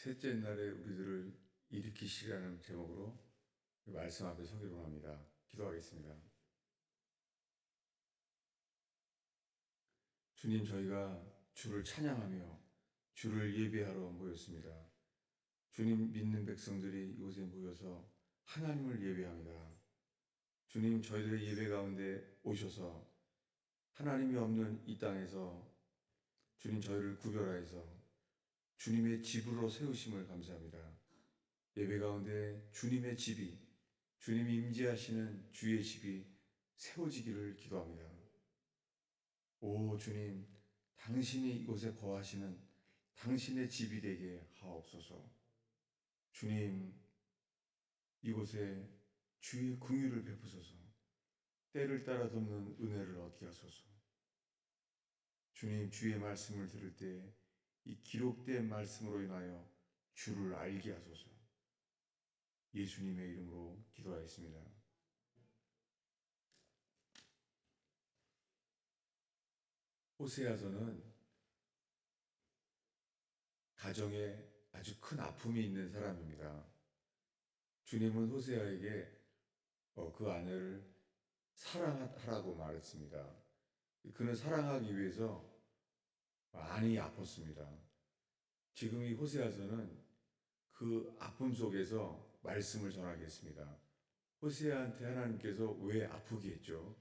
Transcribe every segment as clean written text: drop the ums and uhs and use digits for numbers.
셋째 날에 우리들을 일으키시라는 제목으로 말씀 앞에 서기로 합니다. 기도하겠습니다. 주님, 저희가 주를 찬양하며 주를 예배하러 모였습니다. 주님 믿는 백성들이 이곳에 모여서 하나님을 예배합니다. 주님, 저희들의 예배 가운데 오셔서 하나님이 없는 이 땅에서 주님 저희를 구별하여서 주님의 집으로 세우심을 감사합니다. 예배 가운데 주님의 집이, 주님이 임재하시는 주의 집이 세워지기를 기도합니다. 오 주님, 당신이 이곳에 거하시는 당신의 집이 되게 하옵소서. 주님, 이곳에 주의 긍휼을 베푸소서. 때를 따라 돕는 은혜를 얻게 하소서. 주님, 주의 말씀을 들을 때 이 기록된 말씀으로 인하여 주를 알게 하소서. 예수님의 이름으로 기도하였습니다. 호세아서는 가정에 아주 큰 아픔이 있는 사람입니다. 주님은 호세아에게 그 아내를 사랑하라고 말했습니다. 그는 사랑하기 위해서 많이 아팠습니다. 지금 이 호세아서는 그 아픔 속에서 말씀을 전하겠습니다. 호세아한테 하나님께서 왜 아프게 했죠?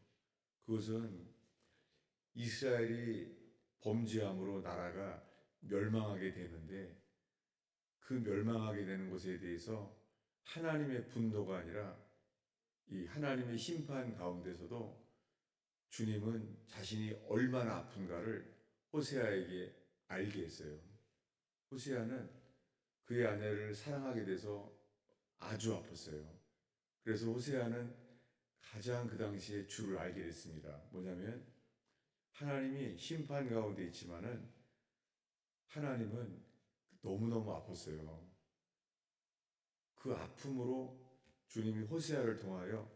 그것은 이스라엘이 범죄함으로 나라가 멸망하게 되는데 그 멸망하게 되는 것에 대해서 하나님의 분노가 아니라 이 하나님의 심판 가운데서도 주님은 자신이 얼마나 아픈가를 호세아에게 알게 했어요. 호세아는 그의 아내를 사랑하게 돼서 아주 아팠어요. 그래서 호세아는 가장 그 당시에 주를 알게 됐습니다. 뭐냐면 하나님이 심판 가운데 있지만은 하나님은 너무너무 아팠어요. 그 아픔으로 주님이 호세아를 통하여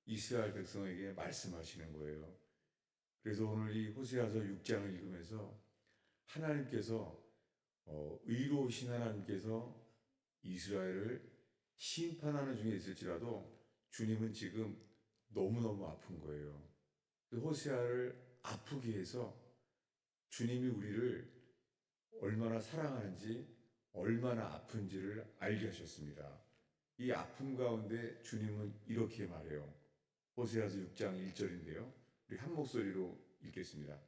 이스라엘 백성에게 말씀하시는 거예요. 그래서 오늘 이 호세아서 6장을 읽으면서 하나님께서 의로우신 하나님께서 이스라엘을 심판하는 중에 있을지라도 주님은 지금 너무너무 아픈 거예요. 호세아를 아프게 해서 주님이 우리를 얼마나 사랑하는지 얼마나 아픈지를 알게 하셨습니다. 이 아픔 가운데 주님은 이렇게 말해요. 호세아서 6장 1절인데요. 우리 한 목소리로 읽겠습니다.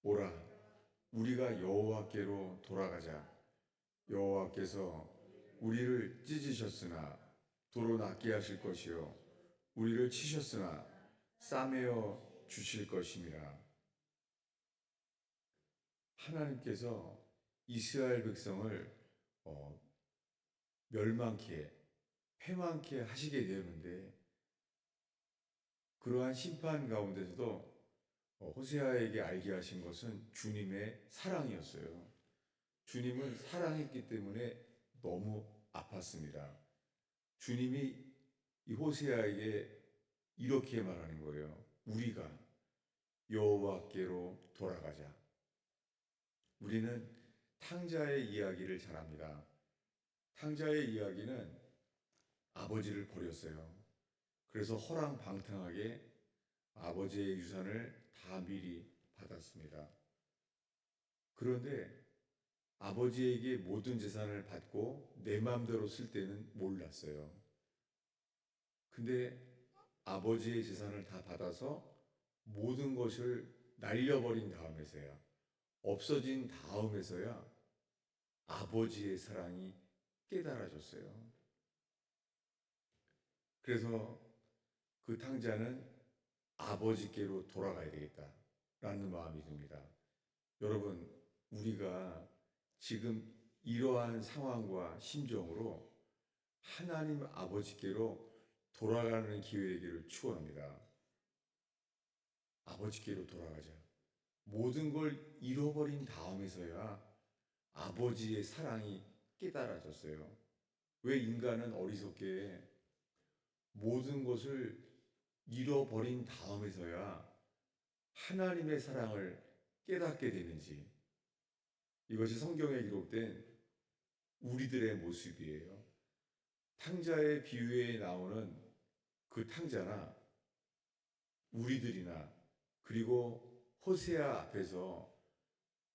오라, 우리가 여호와께로 돌아가자. 여호와께서 우리를 찢으셨으나 도로 낫게 하실 것이요 우리를 치셨으나 싸매어 주실 것임이라. 하나님께서 이스라엘 백성을 멸망케 패망케 하시게 되었는데 그러한 심판 가운데서도 호세아에게 알게 하신 것은 주님의 사랑이었어요. 주님은 사랑했기 때문에 너무 아팠습니다. 주님이 이 호세아에게 이렇게 말하는 거예요. 우리가 여호와께로 돌아가자. 우리는 탕자의 이야기를 잘 합니다. 탕자의 이야기는 아버지를 버렸어요. 그래서 허랑방탕하게 아버지의 유산을 다 미리 받았습니다. 그런데 아버지에게 모든 재산을 받고 내 마음대로 쓸 때는 몰랐어요. 근데 아버지의 재산을 다 받아서 모든 것을 날려버린 다음에서야, 없어진 다음에서야 아버지의 사랑이 깨달아졌어요. 그래서 그 탕자는 아버지께로 돌아가야 되겠다라는 마음이 듭니다. 여러분, 우리가 지금 이러한 상황과 심정으로 하나님 아버지께로 돌아가는 기회 되기를 축원합니다. 아버지께로 돌아가자. 모든 걸 잃어버린 다음에서야 아버지의 사랑이 깨달아졌어요. 왜 인간은 어리석게 모든 것을 잃어버린 다음에서야 하나님의 사랑을 깨닫게 되는지, 이것이 성경에 기록된 우리들의 모습이에요. 탕자의 비유에 나오는 그 탕자나 우리들이나 그리고 호세아 앞에서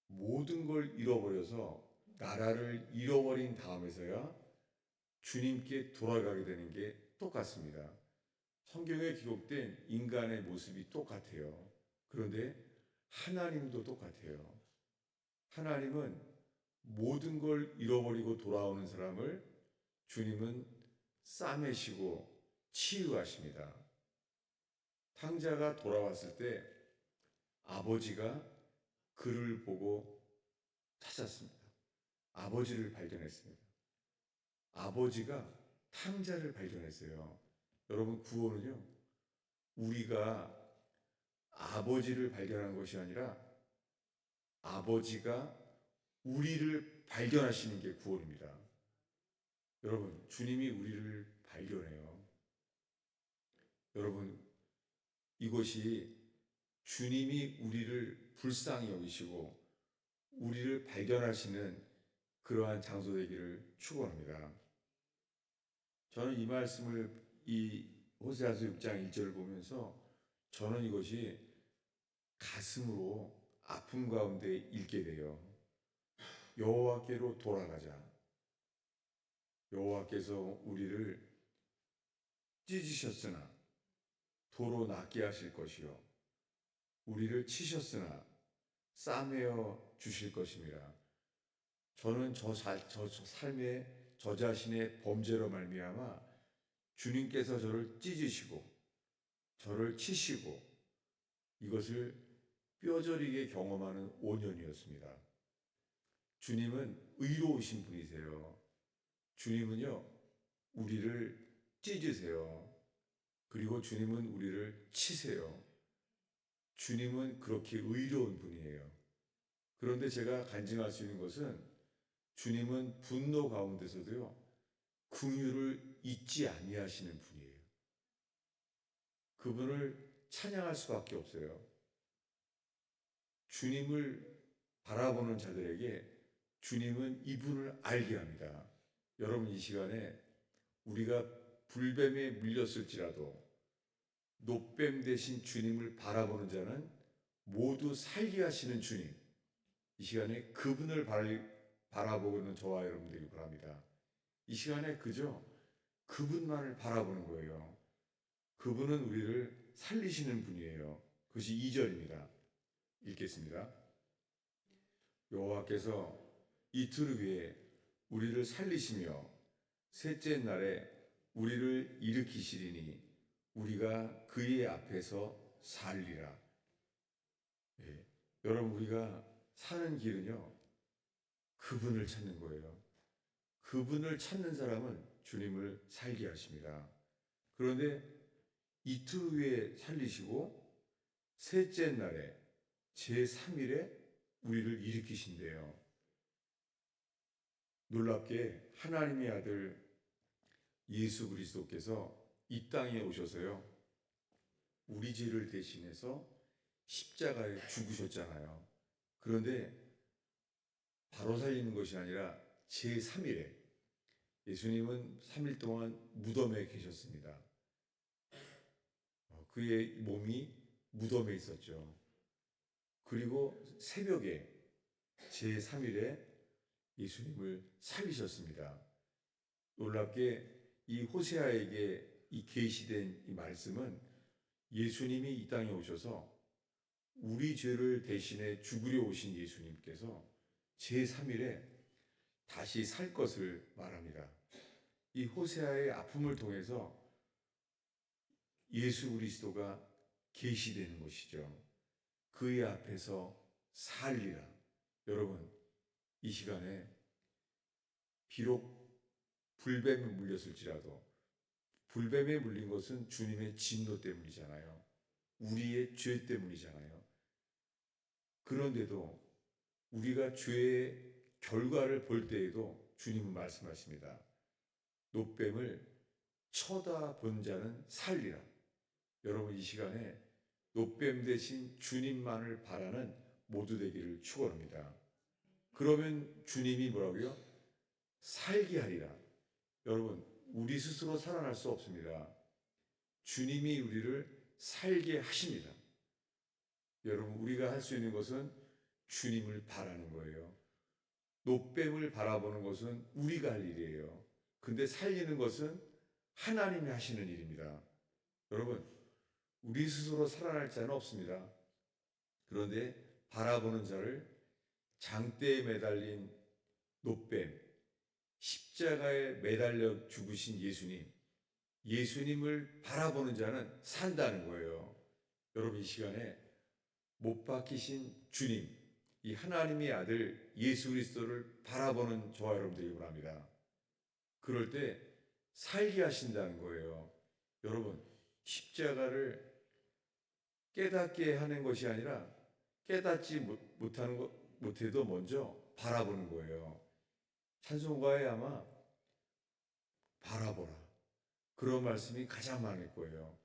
모든 걸 잃어버려서 나라를 잃어버린 다음에서야 주님께 돌아가게 되는 게 똑같습니다. 성경에 기록된 인간의 모습이 똑같아요. 그런데 하나님도 똑같아요. 하나님은 모든 걸 잃어버리고 돌아오는 사람을 주님은 싸매시고 치유하십니다. 탕자가 돌아왔을 때 아버지가 그를 보고 찾았습니다. 아버지를 발견했습니다. 아버지가 탕자를 발견했어요. 여러분, 구원은요, 우리가 아버지를 발견한 것이 아니라 아버지가 우리를 발견하시는 게 구원입니다. 여러분, 주님이 우리를 발견해요. 여러분, 이것이 주님이 우리를 불쌍히 여기시고 우리를 발견하시는 그러한 장소 되기를 축원합니다. 저는 이 말씀을 이 호세아서 6장 1절을 보면서 저는 이것이 가슴으로 아픔 가운데 읽게 돼요. 여호와께로 돌아가자. 여호와께서 우리를 찢으셨으나 도로 낫게 하실 것이요 우리를 치셨으나 싸매어 주실 것입니다. 저는 저 삶에 저 자신의 범죄로 말미암아 주님께서 저를 찢으시고 저를 치시고 이것을 뼈저리게 경험하는 5년이었습니다. 주님은 의로우신 분이세요. 주님은요, 우리를 찢으세요. 그리고 주님은 우리를 치세요. 주님은 그렇게 의로운 분이에요. 그런데 제가 간증할 수 있는 것은 주님은 분노 가운데서도요, 긍휼을 잊지 아니하시는 분이에요. 그분을 찬양할 수밖에 없어요. 주님을 바라보는 자들에게 주님은 이분을 알게 합니다. 여러분, 이 시간에 우리가 불뱀에 물렸을지라도 노뱀 대신 주님을 바라보는 자는 모두 살게 하시는 주님, 이 시간에 그분을 바라보고 있는 저와 여러분들이 바랍니다. 이 시간에 그저 그분만을 바라보는 거예요. 그분은 우리를 살리시는 분이에요. 그것이 2절입니다. 읽겠습니다. 여호와께서 이틀 후에 우리를 살리시며 셋째 날에 우리를 일으키시리니 우리가 그의 앞에서 살리라. 예, 여러분, 우리가 사는 길은요, 그분을 찾는 거예요. 그분을 찾는 사람은 주님을 살게 하십니다. 그런데 이틀 후에 살리시고 셋째 날에 제3일에 우리를 일으키신대요. 놀랍게 하나님의 아들 예수 그리스도께서 이 땅에 오셔서요, 우리 죄를 대신해서 십자가에 죽으셨잖아요. 그런데 바로 살리는 것이 아니라 제3일에 예수님은 3일 동안 무덤에 계셨습니다. 그의 몸이 무덤에 있었죠. 그리고 새벽에 제3일에 예수님을 살리셨습니다. 놀랍게 이 호세아에게 이 계시된 이 말씀은 예수님이 이 땅에 오셔서 우리 죄를 대신해 죽으려 오신 예수님께서 제3일에 다시 살 것을 말합니다. 이 호세아의 아픔을 통해서 예수 그리스도가 계시되는 것이죠. 그의 앞에서 살리라. 여러분, 이 시간에 비록 불뱀에 물렸을지라도 불뱀에 물린 것은 주님의 진노 때문이잖아요. 우리의 죄 때문이잖아요. 그런데도 우리가 죄의 결과를 볼 때에도 주님은 말씀하십니다. 노뱀을 쳐다본 자는 살리라. 여러분, 이 시간에 노뱀 대신 주님만을 바라는 모두 되기를 축원합니다. 그러면 주님이 뭐라고요? 살게 하리라. 여러분, 우리 스스로 살아날 수 없습니다. 주님이 우리를 살게 하십니다. 여러분, 우리가 할 수 있는 것은 주님을 바라는 거예요. 노뱀을 바라보는 것은 우리가 할 일이에요. 근데 살리는 것은 하나님이 하시는 일입니다. 여러분, 우리 스스로 살아날 자는 없습니다. 그런데 바라보는 자를 장대에 매달린 노뱀, 십자가에 매달려 죽으신 예수님을 바라보는 자는 산다는 거예요. 여러분, 이 시간에 못 박히신 주님, 이 하나님의 아들 예수 그리스도를 바라보는 저와 여러분 되기 바랍니다. 그럴 때 살게 하신다는 거예요. 여러분, 십자가를 깨닫게 하는 것이 아니라 깨닫지 못해도 먼저 바라보는 거예요. 찬송가에 아마 바라보라, 그런 말씀이 가장 많을 거예요.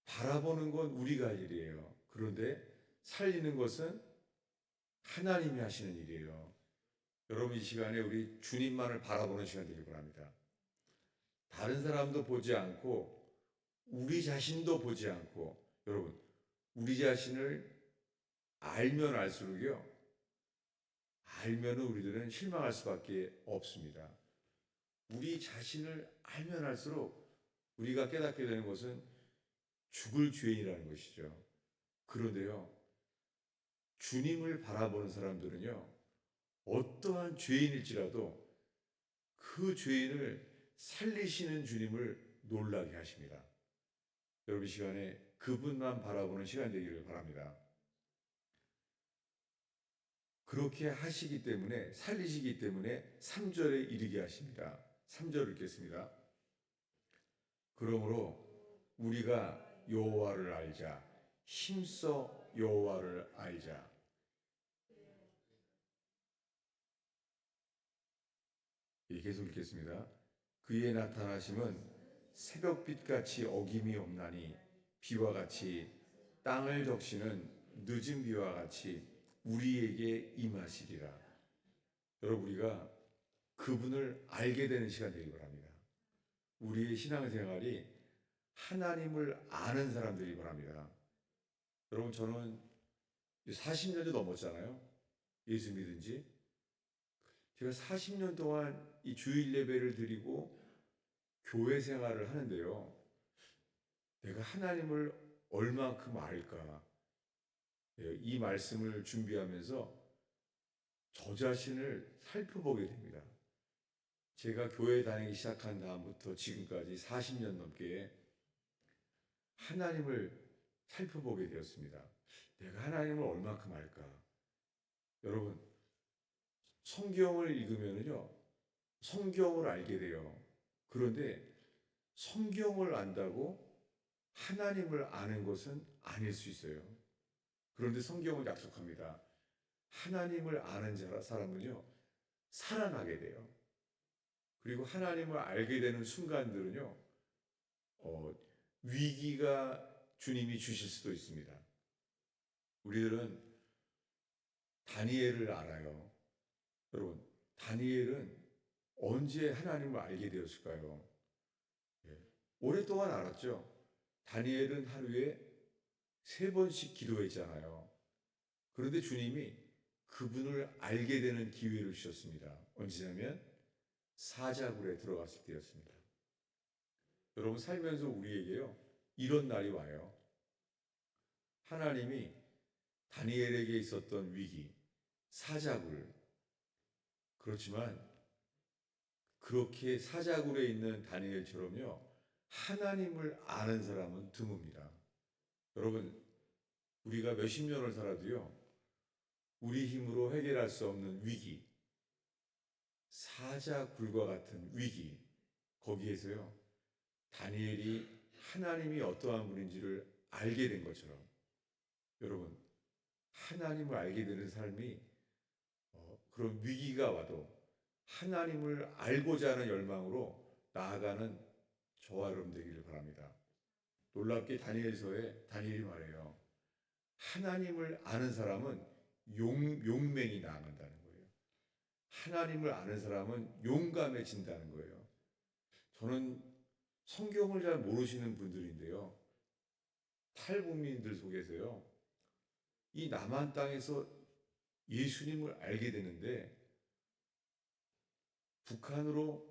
바라보는 건 우리가 할 일이에요. 그런데 살리는 것은 하나님이 하시는 일이에요. 여러분, 이 시간에 우리 주님만을 바라보는 시간 되길 바랍니다. 다른 사람도 보지 않고 우리 자신도 보지 않고, 여러분, 우리 자신을 알면 알수록요, 알면은 우리들은 실망할 수밖에 없습니다. 우리 자신을 알면 알수록 우리가 깨닫게 되는 것은 죽을 죄인이라는 것이죠. 그런데요, 주님을 바라보는 사람들은요, 어떠한 죄인일지라도 그 죄인을 살리시는 주님을 놀라게 하십니다. 여러분, 이 시간에 그분만 바라보는 시간 되기를 바랍니다. 그렇게 하시기 때문에, 살리시기 때문에 3절에 이르게 하십니다. 3절 읽겠습니다. 그러므로 우리가 여호와를 알자, 힘써 여호와를 알자. 계속 읽겠습니다. 그의 나타나심은 새벽빛같이 어김이 없나니 비와 같이 땅을 적시는 늦은 비와 같이 우리에게 임하시리라. 여러분, 우리가 그분을 알게 되는 시간 되기 바랍니다. 우리의 신앙생활이 하나님을 아는 사람들이 바랍니다. 여러분, 저는 40년이 넘었잖아요. 예수 믿은 지. 제가 40년 동안 이 주일 예배를 드리고 교회 생활을 하는데요, 내가 하나님을 얼만큼 알까? 이 말씀을 준비하면서 저 자신을 살펴보게 됩니다. 제가 교회 다니기 시작한 다음부터 지금까지 40년 넘게 하나님을 살펴보게 되었습니다. 내가 하나님을 얼만큼 알까? 여러분, 성경을 읽으면요, 성경을 알게 돼요. 그런데 성경을 안다고 하나님을 아는 것은 아닐 수 있어요. 그런데 성경은 약속합니다. 하나님을 아는 사람은요, 살아나게 돼요. 그리고 하나님을 알게 되는 순간들은요, 위기가 주님이 주실 수도 있습니다. 우리들은 다니엘을 알아요. 여러분, 다니엘은 언제 하나님을 알게 되었을까요? 오랫동안 알았죠. 다니엘은 하루에 3번씩 기도했잖아요. 그런데 주님이 그분을 알게 되는 기회를 주셨습니다. 언제냐면 사자굴에 들어갔을 때였습니다. 여러분, 살면서 우리에게요, 이런 날이 와요. 하나님이 다니엘에게 있었던 위기, 사자굴, 그렇지만 그렇게 사자굴에 있는 다니엘처럼요, 하나님을 아는 사람은 드뭅니다. 여러분, 우리가 몇십 년을 살아도요, 우리 힘으로 해결할 수 없는 위기, 사자굴과 같은 위기, 거기에서요, 다니엘이 하나님이 어떠한 분인지를 알게 된 것처럼, 여러분, 하나님을 알게 되는 삶이 그런 위기가 와도 하나님을 알고자 하는 열망으로 나아가는 저와 여러분 되기를 바랍니다. 놀랍게 다니엘서에 다니엘이 말해요. 하나님을 아는 사람은 용맹이 나아간다는 거예요. 하나님을 아는 사람은 용감해진다는 거예요. 저는 성경을 잘 모르시는 분들인데요. 탈북민들 속에서요. 이 남한 땅에서 예수님을 알게 되는데 북한으로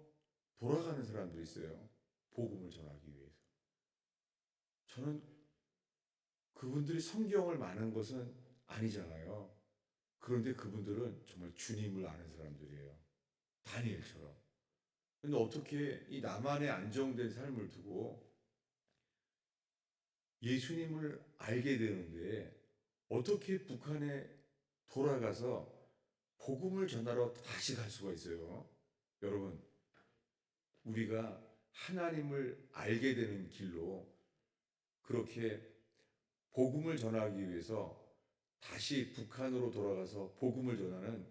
돌아가는 사람들이 있어요. 복음을 전하기 위해서. 저는 그분들이 성경을 아는 것은 아니잖아요. 그런데 그분들은 정말 주님을 아는 사람들이에요. 다니엘처럼. 근데 어떻게 이 남한의 안정된 삶을 두고 예수님을 알게 되는데 어떻게 북한에 돌아가서 복음을 전하러 다시 갈 수가 있어요? 여러분, 우리가 하나님을 알게 되는 길로 그렇게 복음을 전하기 위해서 다시 북한으로 돌아가서 복음을 전하는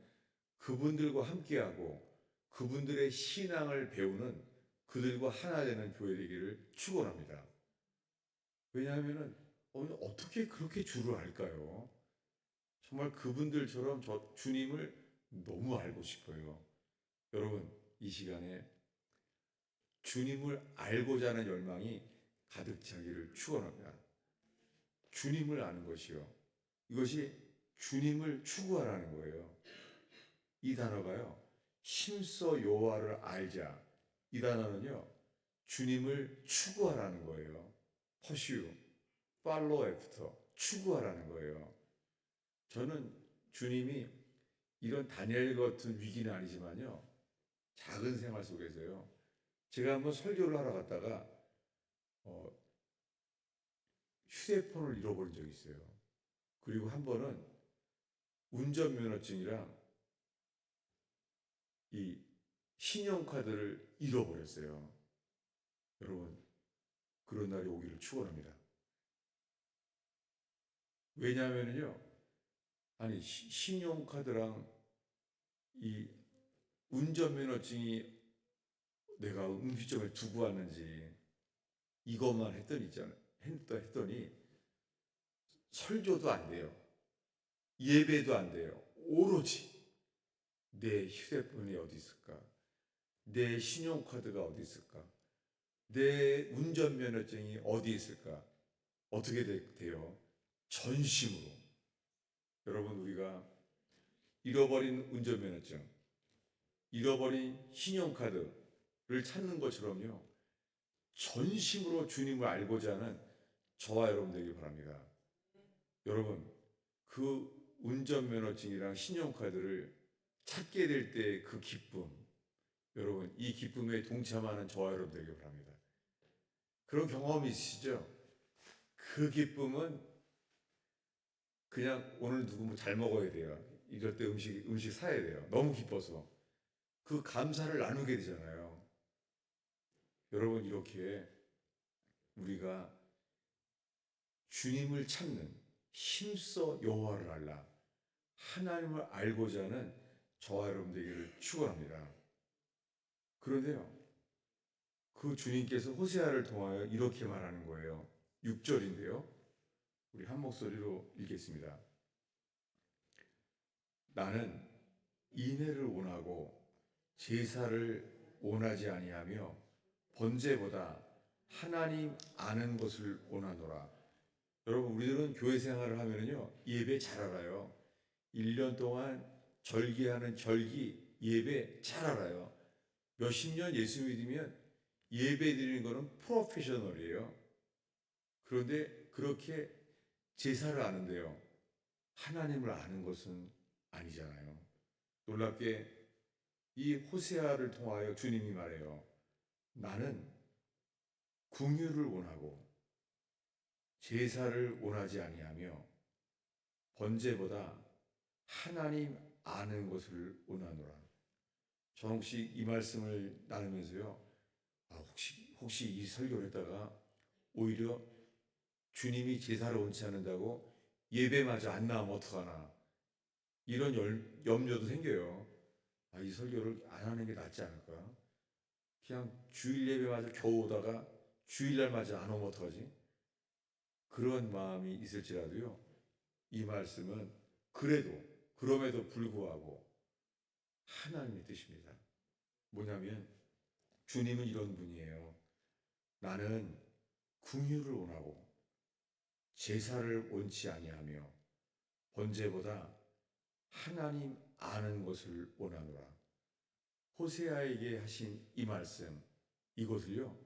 그분들과 함께하고 그분들의 신앙을 배우는 그들과 하나 되는 교회 되기를 축원합니다. 왜냐하면 어떻게 그렇게 주를 알까요? 정말 그분들처럼 저 주님을 너무 알고 싶어요. 여러분, 이 시간에 주님을 알고자 하는 열망이 가득 차기를 축원합니다. 주님을 아는 것이요. 이것이 주님을 추구하라는 거예요. 이 단어가요. 힘써 여호와를 알자. 이 단어는요. 주님을 추구하라는 거예요. pursue, follow after, 추구하라는 거예요. 저는 주님이 이런 다니엘 같은 위기는 아니지만요. 작은 생활 속에서요. 제가 한번 설교를 하러 갔다가 휴대폰을 잃어버린 적이 있어요. 그리고 한 번은 운전면허증이랑 이 신용카드를 잃어버렸어요. 여러분, 그런 날이 오기를 축원합니다. 왜냐하면요, 아니 신용카드랑 이 운전면허증이 내가 음식점에 두고 왔는지 이것만 했더니 설교도 안 돼요. 예배도 안 돼요. 오로지 내 휴대폰이 어디 있을까? 내 신용카드가 어디 있을까? 내 운전면허증이 어디 있을까? 어떻게 돼요? 전심으로. 여러분, 우리가 잃어버린 운전면허증, 잃어버린 신용카드를 찾는 것처럼요. 전심으로 주님을 알고자 하는 저와 여러분 되길 바랍니다. 여러분, 그 운전면허증이랑 신용카드를 찾게 될 때 그 기쁨, 여러분, 이 기쁨에 동참하는 저와 여러분 되길 바랍니다. 그런 경험이 있으시죠? 그 기쁨은 그냥 오늘 누구 뭐 잘 먹어야 돼요. 이럴 때 음식 사야 돼요. 너무 기뻐서. 그 감사를 나누게 되잖아요. 여러분, 이렇게 우리가 주님을 찾는 힘써 여호와를 알라. 하나님을 알고자 하는 저와 여러분 되기를 축원합니다. 그런데요. 그 주님께서 호세아를 통하여 이렇게 말하는 거예요. 6절인데요. 우리 한 목소리로 읽겠습니다. 나는 인애를 원하고 제사를 원하지 아니하며 번제보다 하나님 아는 것을 원하노라. 여러분, 우리들은 교회 생활을 하면요 예배 잘 알아요. 1년 동안 절기하는 절기 예배 잘 알아요. 몇십 년 예수 믿으면 예배 드리는 거는 프로페셔널이에요. 그런데 그렇게 제사를 아는데요. 하나님을 아는 것은 아니잖아요. 놀랍게 이 호세아를 통하여 주님이 말해요. 나는 궁유를 원하고 제사를 원하지 아니하며 번제보다 하나님 아는 것을 원하노라. 저는 혹시 이 말씀을 나누면서요. 혹시 이 설교를 했다가 오히려 주님이 제사를 원치 않는다고 예배마저 안 나오면 어떡하나 이런 염려도 생겨요. 이 설교를 안 하는 게 낫지 않을까? 그냥 주일 예배마저 겨우 오다가 주일날마저 안 오면 어떡하지? 그런 마음이 있을지라도요. 이 말씀은 그럼에도 불구하고 하나님의 뜻입니다. 뭐냐면 주님은 이런 분이에요. 나는 긍휼을 원하고 제사를 원치 아니하며 번제보다 하나님 아는 것을 원하노라. 호세아에게 하신 이 말씀, 이것을요,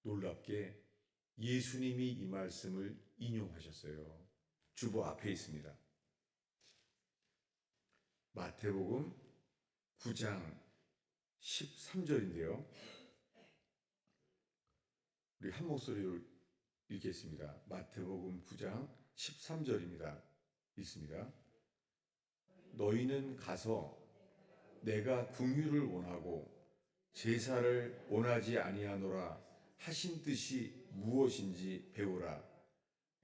놀랍게 예수님이 이 말씀을 인용하셨어요. 주보 앞에 있습니다. 마태복음 9장 13절인데요. 우리 한 목소리로 읽겠습니다. 마태복음 9장 13절입니다. 읽습니다. 너희는 가서 내가 긍휼을 원하고 제사를 원하지 아니하노라 하신 뜻이 무엇인지 배우라.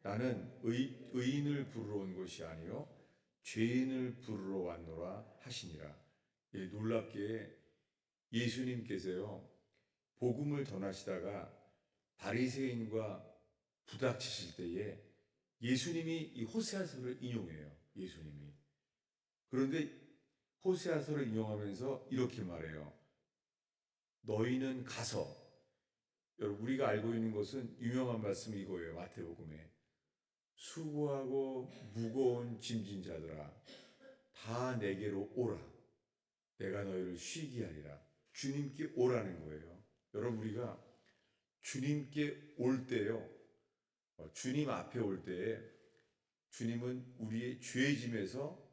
나는 의인을 부르러 온 것이 아니요 죄인을 부르러 왔노라 하시니라. 예, 놀랍게 예수님께서요 복음을 전하시다가 바리새인과 부닥치실 때에 예수님이 이 호세아서를 인용해요. 예수님이. 그런데 호세아서를 인용하면서 이렇게 말해요. 너희는 가서, 여러분 우리가 알고 있는 것은 유명한 말씀이 이거예요. 마태복음에 수고하고 무거운 짐진 자들아 다 내게로 오라. 내가 너희를 쉬게 하리라. 주님께 오라는 거예요. 여러분 우리가 주님께 올 때요. 주님 앞에 올 때에 주님은 우리의 죄짐에서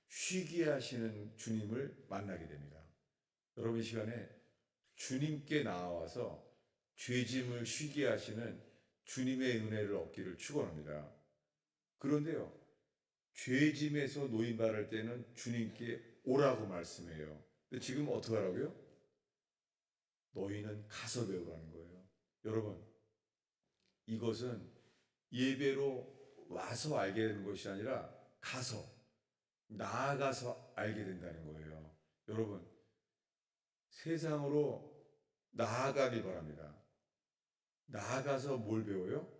쉬게 하시는 주님을 만나게 됩니다. 여러분 이 시간에 주님께 나와서 죄짐을 쉬게 하시는 주님의 은혜를 얻기를 축원합니다. 그런데요, 죄짐에서 노임받을 때는 주님께 오라고 말씀해요. 근데 지금 어떻게 하라고요? 너희는 가서 배우라는 거예요. 여러분, 이것은 예배로 와서 알게 되는 것이 아니라 가서, 나아가서 알게 된다는 거예요. 여러분, 세상으로 나아가길 바랍니다. 나아가서 뭘 배워요?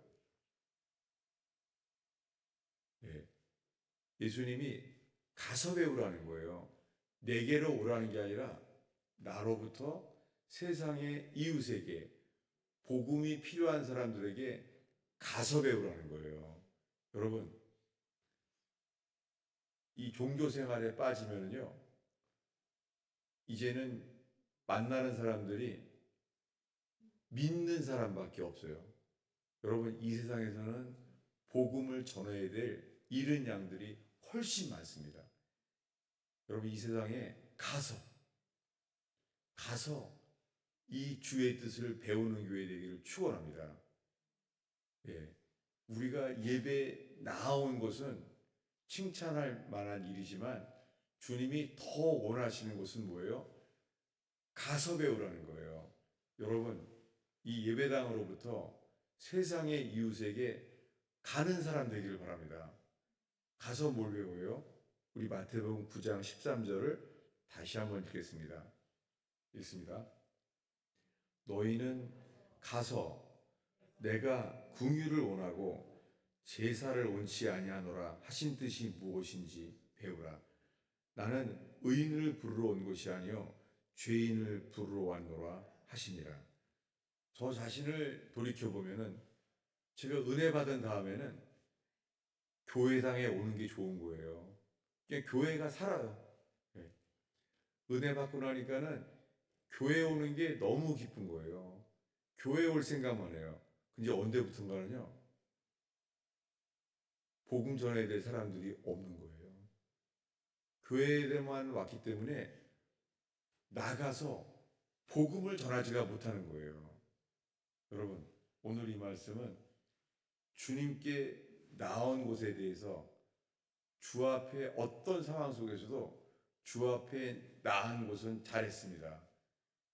예. 예수님이 가서 배우라는 거예요. 내게로 오라는 게 아니라 나로부터 세상의 이웃에게 복음이 필요한 사람들에게 가서 배우라는 거예요. 여러분, 이 종교 생활에 빠지면요, 이제는 만나는 사람들이 믿는 사람밖에 없어요. 여러분, 이 세상에서는 복음을 전해야 될 잃은 양들이 훨씬 많습니다. 여러분, 이 세상에 가서 이 주의 뜻을 배우는 교회 되기를 축원합니다. 예, 우리가 예배 나온 것은 칭찬할 만한 일이지만 주님이 더 원하시는 것은 뭐예요? 가서 배우라는 거예요. 여러분, 이 예배당으로부터 세상의 이웃에게 가는 사람 되기를 바랍니다. 가서 뭘 배워요? 우리 마태복음 9장 13절을 다시 한번 읽겠습니다. 읽습니다. 너희는 가서 내가 긍휼을 원하고 제사를 원치 아니하노라 하신 뜻이 무엇인지 배우라. 나는 의인을 부르러 온 것이 아니요 죄인을 부르러 왔노라 하시니라. 저 자신을 돌이켜보면은 제가 은혜 받은 다음에는 교회당에 오는 게 좋은 거예요. 그냥 교회가 살아요. 네. 은혜 받고 나니까는 교회 오는 게 너무 기쁜 거예요. 교회 올 생각만 해요. 근데 언제부턴가는요, 복음 전해야 될 사람들이 없는 거예요. 교회에만 왔기 때문에 나가서 복음을 전하지가 못하는 거예요. 여러분, 오늘 이 말씀은 주님께 나온 곳에 대해서 주 앞에 어떤 상황 속에서도 주 앞에 나은 곳은 잘했습니다.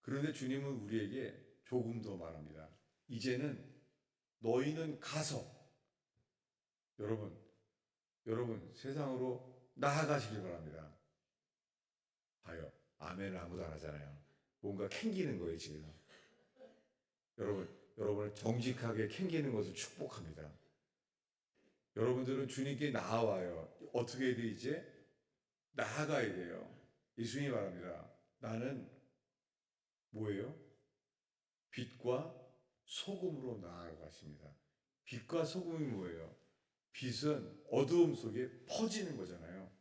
그런데 주님은 우리에게 조금 더 말합니다. 이제는 너희는 가서, 여러분 세상으로 나아가시길 바랍니다. 봐요. 아멘을 아무도 안 하잖아요. 뭔가 캥기는 거예요, 지금. 여러분은 정직하게 캥기는 것을 축복합니다. 여러분들은 주님께 나아와요. 어떻게 해야 돼, 이제? 나아가야 돼요. 예수님이 말합니다. 나는 뭐예요? 빛과 소금으로 나아가십니다. 빛과 소금이 뭐예요? 빛은 어두움 속에 퍼지는 거잖아요.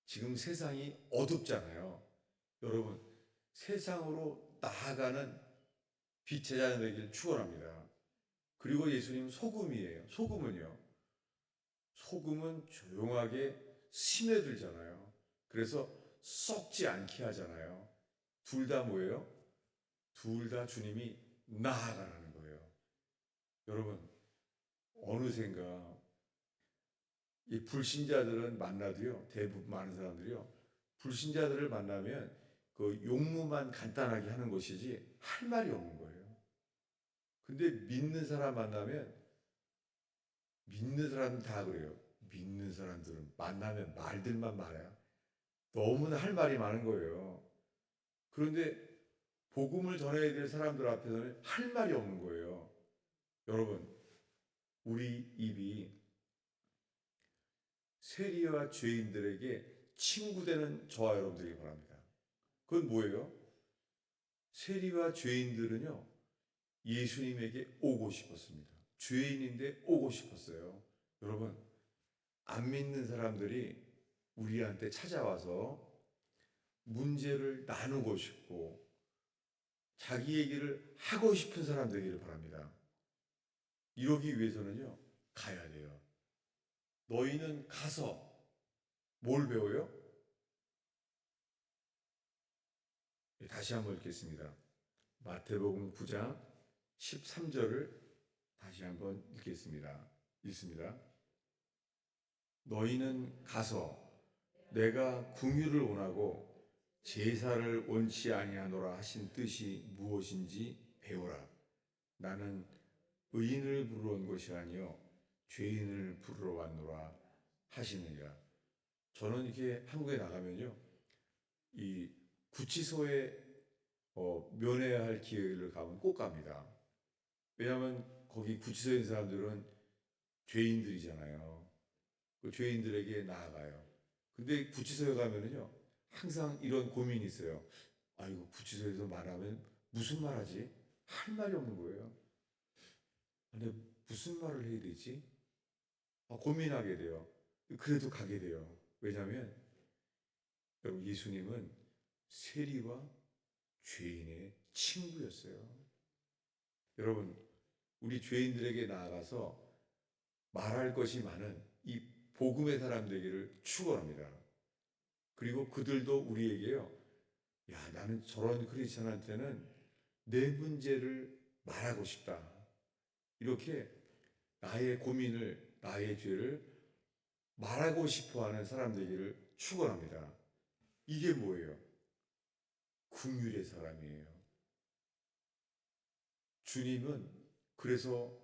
지금 세상이 어둡잖아요. 여러분, 세상으로 나아가는 빛의 자녀 되기를 축원합니다. 그리고 예수님 소금이에요. 소금은요. 소금은 조용하게 스며들잖아요. 그래서 썩지 않게 하잖아요. 둘 다 뭐예요? 둘 다 주님이 나아가라는 거예요. 여러분, 어느샌가 이 불신자들은 만나도요, 대부분 많은 사람들이요, 불신자들을 만나면 그 용무만 간단하게 하는 것이지 할 말이 없는 거예요. 근데 믿는 사람 만나면, 믿는 사람은 다 그래요. 믿는 사람들은 만나면 말들만 말해요. 너무나 할 말이 많은 거예요. 그런데 복음을 전해야 될 사람들 앞에서는 할 말이 없는 거예요. 여러분, 우리 입이 세리와 죄인들에게 친구되는 저와 여러분들이 바랍니다. 그건 뭐예요? 세리와 죄인들은요, 예수님에게 오고 싶었습니다. 죄인인데 오고 싶었어요. 여러분, 안 믿는 사람들이 우리한테 찾아와서 문제를 나누고 싶고 자기 얘기를 하고 싶은 사람 되기를 바랍니다. 이러기 위해서는요, 가야 돼요. 너희는 가서 뭘 배워요? 다시 한번 읽겠습니다. 마태복음 9장 13절을 다시 한번 읽겠습니다. 읽습니다. 너희는 가서 내가 궁유를 원하고 제사를 원치 아니하노라 하신 뜻이 무엇인지 배우라. 나는 의인을 부르러 온 것이 아니요 죄인을 부르러 왔노라 하시느니라. 저는 이렇게 한국에 나가면요, 이 구치소에 면회해야 할 기회를 가면 꼭 갑니다. 왜냐하면 거기 구치소에 있는 사람들은 죄인들이잖아요. 그 죄인들에게 나아가요. 근데 구치소에 가면은요, 항상 이런 고민이 있어요. 아이고, 구치소에서 말하면 무슨 말하지? 할 말이 없는 거예요. 근데 무슨 말을 해야 되지? 고민하게 돼요. 그래도 가게 돼요. 왜냐하면 여러분, 예수님은 세리와 죄인의 친구였어요. 여러분, 우리 죄인들에게 나아가서 말할 것이 많은 이 복음의 사람 되기를 축원합니다. 그리고 그들도 우리에게요, 야, 나는 저런 크리스천한테는 내 문제를 말하고 싶다. 이렇게 나의 고민을, 나의 죄를 말하고 싶어하는 사람 되기를 축원합니다. 이게 뭐예요? 긍휼의 사람이에요. 주님은 그래서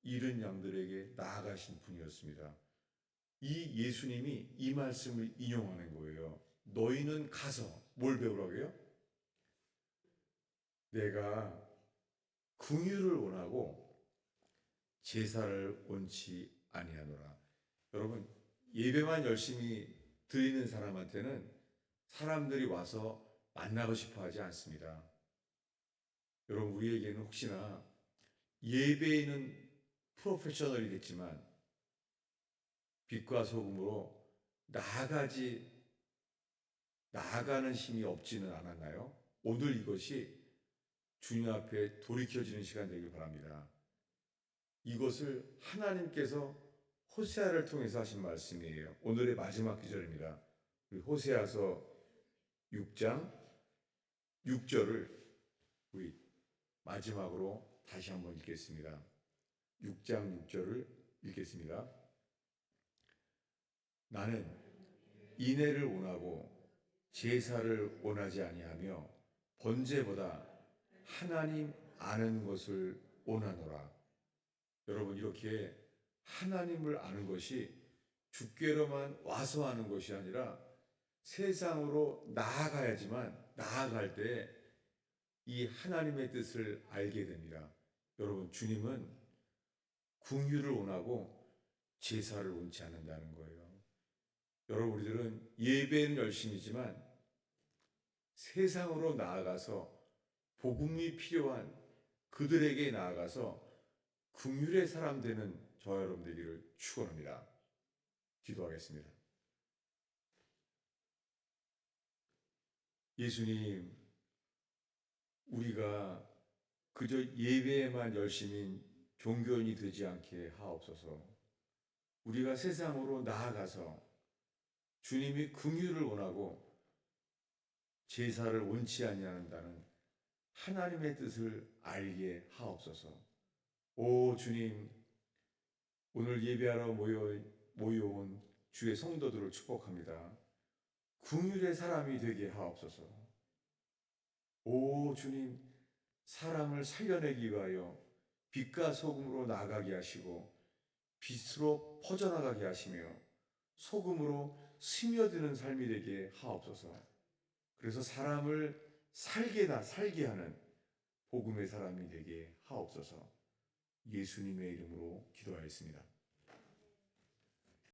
잃은 양들에게 나아가신 분이었습니다. 이 예수님이 이 말씀을 인용하는 거예요. 너희는 가서 뭘 배우라고요? 내가 긍휼을 원하고 제사를 원치 아니하노라. 여러분, 예배만 열심히 드리는 사람한테는 사람들이 와서 만나고 싶어 하지 않습니다. 여러분, 우리에게는 혹시나 예배에는 프로페셔널이겠지만 빛과 소금으로 나아가는 힘이 없지는 않았나요? 오늘 이것이 주님 앞에 돌이켜지는 시간 되길 바랍니다. 이것을 하나님께서 호세아를 통해서 하신 말씀이에요. 오늘의 마지막 구절입니다. 우리 호세아서 6장 6절을 우리 마지막으로 다시 한번 읽겠습니다. 6장 6절을 읽겠습니다. 나는 인애를 원하고 제사를 원하지 아니하며 번제보다 하나님 아는 것을 원하노라. 여러분, 이렇게 하나님을 아는 것이 주께로만 와서 하는 것이 아니라 세상으로 나아가야지만 나아갈 때 이 하나님의 뜻을 알게 됩니다. 여러분, 주님은 긍휼을 원하고 제사를 원치 않는다는 거예요. 여러분, 우리들은 예배는 열심이지만 세상으로 나아가서 복음이 필요한 그들에게 나아가서 긍휼의 사람 되는 저와 여러분 되기를 축원합니다. 기도하겠습니다. 예수님, 우리가 그저 예배에만 열심인 종교인이 되지 않게 하옵소서. 우리가 세상으로 나아가서 주님이 긍휼을 원하고 제사를 원치 아니한다는 하나님의 뜻을 알게 하옵소서. 오 주님, 오늘 예배하러 모여온 주의 성도들을 축복합니다. 긍휼의 사람이 되게 하옵소서. 오 주님, 사람을 살려내기 위하여 빛과 소금으로 나아가게 하시고 빛으로 퍼져나가게 하시며 소금으로 스며드는 삶이 되게 하옵소서. 그래서 사람을 살게 하는 복음의 사람이 되게 하옵소서. 예수님의 이름으로 기도하였습니다.